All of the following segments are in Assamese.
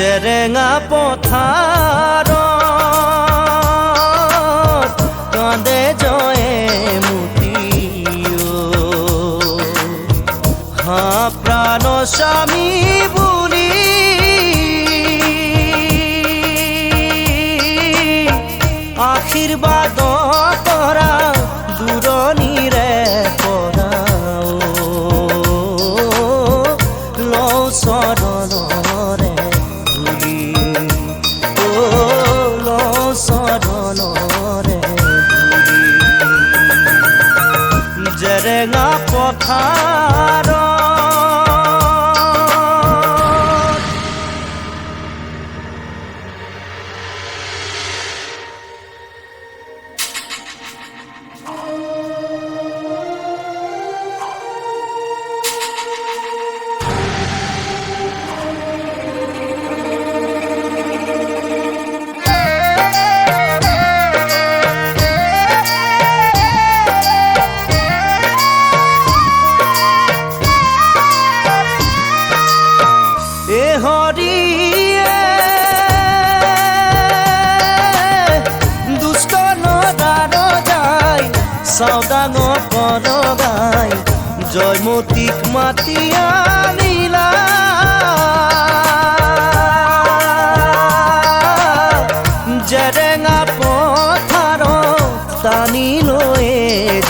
জেৰেঙা পথাৰত কান্দে জয়ে মুতিও হা প্ৰাণ স্বামী বুলি আশীৰ্বাদ কৰা দূৰণিৰে পৰাও লওঁ চৰণৰে ধূলি লওঁ চৰণৰে ধূলি জেৰেঙা পথাৰত সাউদাঙত পৰগাই জয়মতীক মাতি আনিলা জেৰেঙা পথাৰত টানি লৈ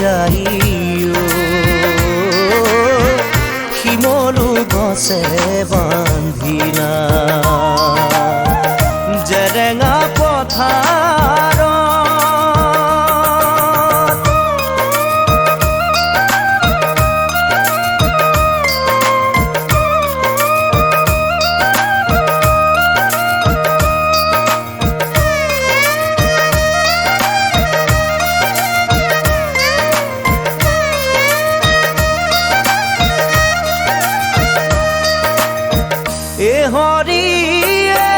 যাইও শিমলু গছে বান্ধিলা জেৰেঙা পথাৰত হৰিয়ে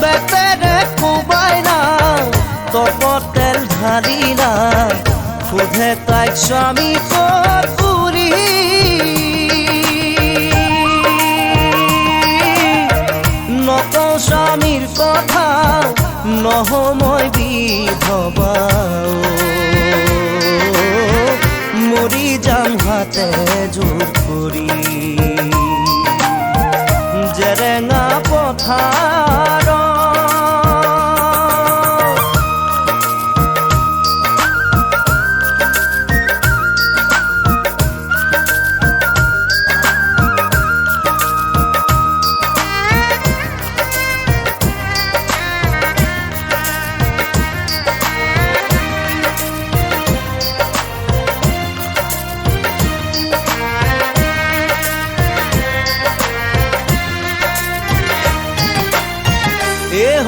বেতেৰে কোবাইনা তপতেল ঢালিলা সোধে তাইক স্বামী ক'ত পুৰি নকওঁ স্বামীৰ কথা নহময় বিধবাও মৰি যাম হাতে জোৰ কৰি জেৰেঙা পথাৰত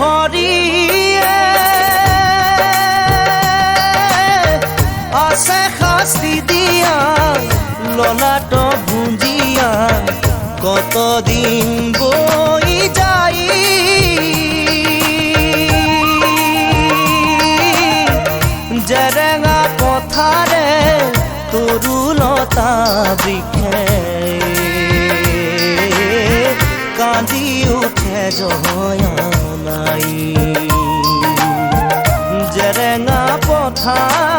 হৰিয়ে আছে শাস্তি দিয়া ললাট ভুঞ্জিয়া কতদিন বই যাই জেৰেঙা পথাৰে তৰুলতা বৃক্ষে কান্দি উঠে জয়া নাই জেৰেঙা পথাৰ